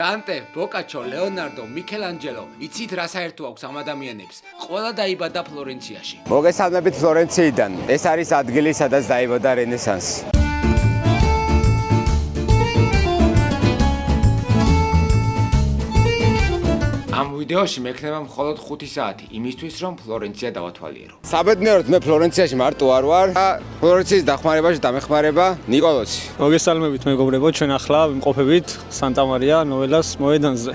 Dante, Boccaccio, Leonardo, Michelangelo, იცით რა საერთო აქვს ამ ადამიანებს? ყველა დაიბადა ფლორენციაში. მოგესალმებით ფლორენციიდან. ეს არის ადგილი, სადაც დაიბადა რენესანსი. ამ ვიდეოში მექნება მხოლოდ 5 საათი, იმისთვის რომ ფლორენცია დავათვალიერო. საბედნიეროდ მე ფლორენციაში მარტო არ ვარ. ფლორენციის დახმარებაში დამეხმარება ნიკოლოსი. მოგესალმებით მეგობრებო, ჩვენ ახლა ვიმყოფებით სანტა მარია ნოველას მოედანზე.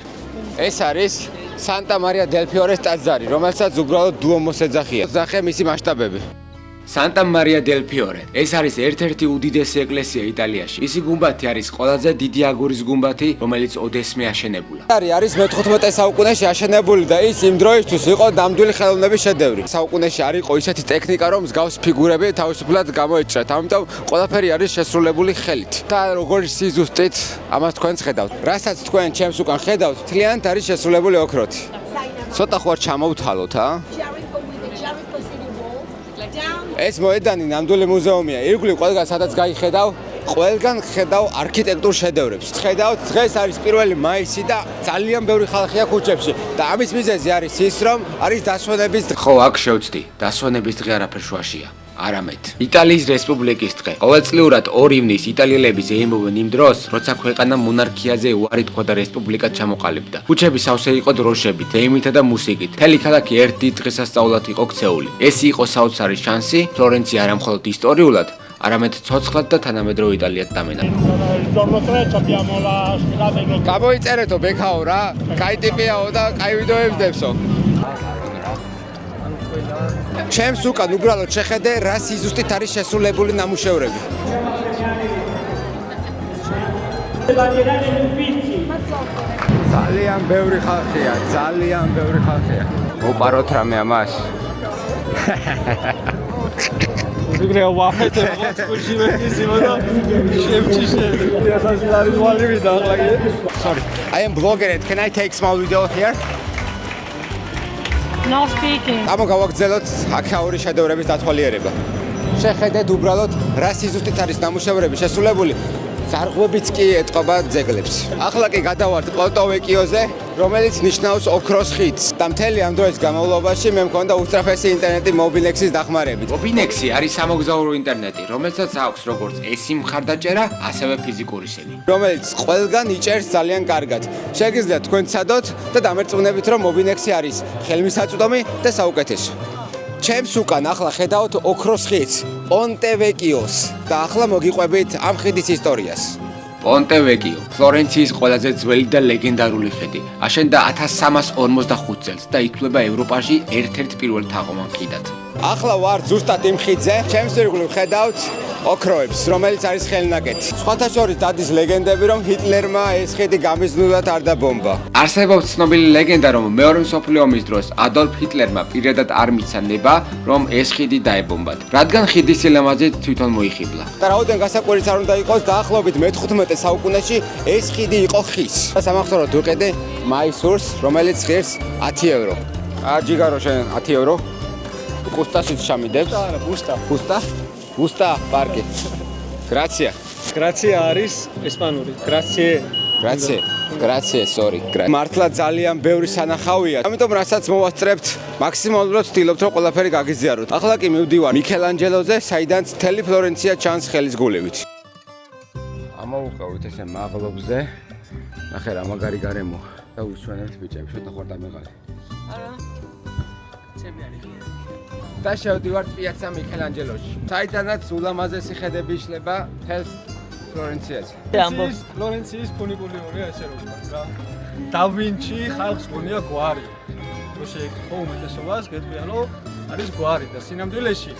ეს არის სანტა მარია დელ ფიორეს ტაძარი, რომელსაც უბრალოდ დუომოს ეძახიან. ნახე მისი მასშტაბები. Santa Maria del Fiore. ეს არის ერთ-ერთი უდიდესი ეკლესია იტალიაში. ისი გუმბათი არის ყველაზე დიდი აგურის გუმბათი, რომელიც ოდესმე აშენებულა. არის მე-14 საუკუნეში აშენებული და ის იმ დროისთვის იყო ნამდვილი ხელოვნების შედევრი. საუკუნეში არ იყო ისეთი ტექნიკა, რომ მსგავს ფიგურები თავისუფლად გამოიჭრათ. ამიტომ ყველაფერი არის შესრულებული ხელით. და როგორც სიზუსტით ამას თქვენს ხედავთ. რასაც თქვენ ჩემს უკან ხედავთ, მთლიანად არის შესრულებული ოქროთი. ცოტა ხوار ჩამოვთვალოთ, ა? ეს მოედანი ნამდვილი მუზეუმია. ირგვლივ ყველგან სადაც გაიხედავ, ყველგან ხედავ არქიტექტურულ შედევრებს. ხედავთ, დღეს არის 1 მაისი და ძალიან ბევრი ხალხია ქუჩებში. და ამის მიზეზი არის ის, რომ არის დასვენების დღე. ხო, აქ შევწდი. დასვენების დღე არაფერ შუაშია. არამედ იტალიის რესპუბლიკის დღე. ყოველწლიურად 2 ივნისს იტალიელები ზეიმობენ იმ დროს, როცა ქვეყანა მონარქიაზე უარი თქვა და რესპუბლიკად ჩამოყალიბდა. ქუჩები სავსე იყო დროშებით, ზეიმითა და მუსიკით. მთელი ქალაქი ერთ დიდ დღესასწაულად იყო ქცეული. ეს იყო საოცარი შანსი ფლორენცია არა მხოლოდ ისტორიულად, არამედ ცოცხლად და თანამედროვე იტალიად დამენა. გამოიწერეთო ბექაო რა, კაი ტიპიაო და კაი ვიდეოებს დებსო. ჩემს უკან უბრალოდ შეხედე რა სიზუსტით არის შესრულებული ნამუშევრები. ძალიან ბევრი ხალხია, ძალიან ბევრი ხალხია. მოპაროთ რამე ამას. ვიგრეო ვაფეთე რაღაც კუში მეკისიმა და შემჩიშე. იასაზლარი ვალი და ახლა. Sorry. I am blogger. Can I take small video here? No speaking. Amo გავაგრძელოთ აქაური შედევრების დათვალიერება. შეხედეთ უბრალოდ რა სიზუსტით არის ნამუშევრები შესრულებული. ზარღვებიც კი ეტყობა ძეგლებს. ახლა კი გადავართ პლოტოვეკიოზე, რომელიც ნიშნავს ოქროს ხიდს. და მთელი ამ დროის განმავლობაში მე მქონდა უსწრაფესი ინტერნეტი მობინექსის დახმარებით. მობინექსი არის სამოგზაურო ინტერნეტი, რომელსაც აქვს როგორც ესი მხარდაჭერა, ასევე ფიზიკური სენი. რომელიც ყველგან იჭერს ძალიან კარგად. შეგიძლიათ თქვენ ცადოთ და დამერწმუნებით, რომ მობინექსი არის ხელმისაწვდომი და საუკეთესო. ჩემს უკან ახლა ხედავთ ოქროს ხიდს, პონტევეკიოს და ახლა მოგიყვებით ამ ხიდის ისტორიას. პონტევეკიო, ფლორენციის ყველაზე ძველი და ლეგენდარული ხიდი. აშენდა 1345 წელს და ითვლება ევროპაში ერთ-ერთ პირველ თაღოვან ხიდად. ახლა ვარ ზუსტად იმ ხიდზე, ჩემს ირგვლივ ხედავთ ოქროებს, რომელიც არის ხელნაკეთი. სხვათა შორის დადის ლეგენდები, რომ ჰიტლერმა ეს ხიდი გამიზნულად არ დაბომბა. არსებობს ცნობილი ლეგენდა, რომ მეორე მსოფლიო ომის დროს ადოლფ ჰიტლერმა პირადად არ მიცა ნება, რომ ეს ხიდი დაებომბათ, რადგან ხიდის სილამაზით თვითონ მოიხიბლა. და რაოდენ გასაკვირიც არ უნდა იყოს, დაახლოებით მე-15 საუკუნეში ეს ხიდი იყო ხის. და სამახსოვროდ ვიყიდე მაისურს, რომელიც ღირს 10 ევრო. ჯიგარო შენ 10 ევრო. კუსტაშიც ჩამიდებს. არა, ბუსტა. ბუსტა? ბუსტა პარკი. გრაცია. გრაცია არის ესპანური. გრაციე. გრაციე. გრაციე, sorry. მართლა ძალიან ბევრი სანახავია. ამიტომ რასაც მოვასწრებთ, მაქსიმალურად ვცდილობთ, რომ ყველაფერი გაგიზიაროთ. ახლა კი მივდივარ მიქელანჯელოზე, საიდანაც მთელი ფლორენცია ჩანს ხელის გულებით. ამოვუყავით ესე მაღლობზე. ნახე რა მაგარი გარემო და უსვენებთ ბიჭებს, შოთა ხარ დამეღალი. არა. ჩემი არის. და შევდივართ პიაცა მიქელანჯელოში. საიდანაც ულამაზესი ხედები იშლება მთელს ფლორენციაზე. ამბობს ფლორენციის ფუნიკულიორია ესე რომ ვთქვათ რა. და ვინჩი ხალხს გონია გვარი. რო შეეკითხო უმეტესობას, გეტყვიან რომ არის გვარი და სინამდვილეში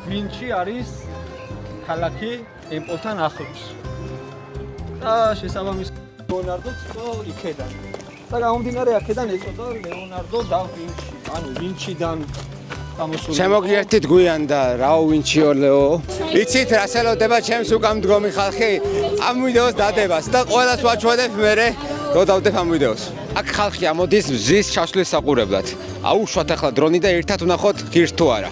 ვინჩი არის ქალაქი ტემპლთან ახლოს. და შესაბამისად ლეონარდოც იყო იქედან. და გამომდინარე აქედან ეწოდა ლეონარდო და ვინჩი. ანუ ვინჩიდან შემოგიერთით გვიან და რაო ვინჩიო ლეო. იცით რა სელოდება ჩემს უკან მდგომი ხალხი ამ ვიდეოს დადებას და ყველას ვაჩვენებ მერე რო დავდებ ამ ვიდეოს. აქ ხალხი ამოდის მზის ჩასვლის საყურებლად. აუშვათ ახლა დრონი და ერთად ვნახოთ ღირს თუ არა.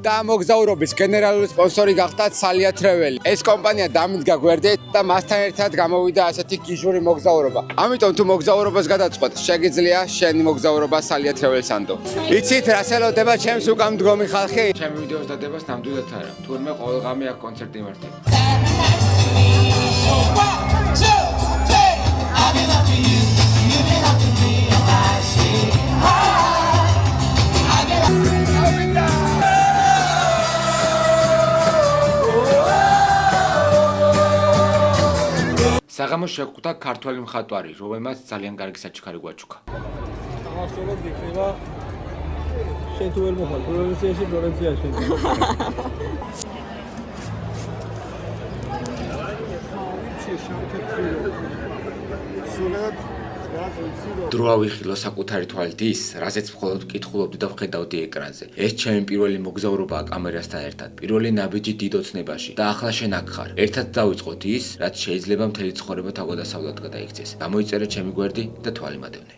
და მოგზაურობის გენერალური სპონსორი გახდა სალია ტრეველი. ეს კომპანია დამდგა გვერდით და მასთან ერთად გამოვიდა ასეთი გიჟური მოგზაურობა. ამიტომ თუ მოგზაურობას გადაწყვეტ, შეგიძლია შენი მოგზაურობა სალია ტრეველსანდო. იცით რა სელოდება ჩემს უკან მდგომი ხალხი? ჩემი ვიდეოს დადებას ნამდვილად არა. თურმე ყოველდღამე აქ კონცერტი იმართება. საღამოს შეხვდა ქართველი მხატვარი, რომელმაც ძალიან კარგი საჩქარი გვაჩუქა. ამასწორად იქნება შენ თუ ვერ მოხარ ფლორენციაში ფლორენციაში დრო ავიხილო საკუთარი თვალით ის, რასაც მხოლოდ ვკითხულობდი და ვხედავდი ეკრანზე. ეს ჩემი პირველი მოგზაურობაა კამერასთან ერთად. პირველი ნაბიჯი დიდ ოცნებაში და ახლა შენ აქ ხარ. ერთად დავიწყოთ ის, რაც შეიძლება მთელი ცხოვრება თავგადასავლად გადაიქცეს. გამოიწერე ჩემი გვერდი და თვალი მადევნე.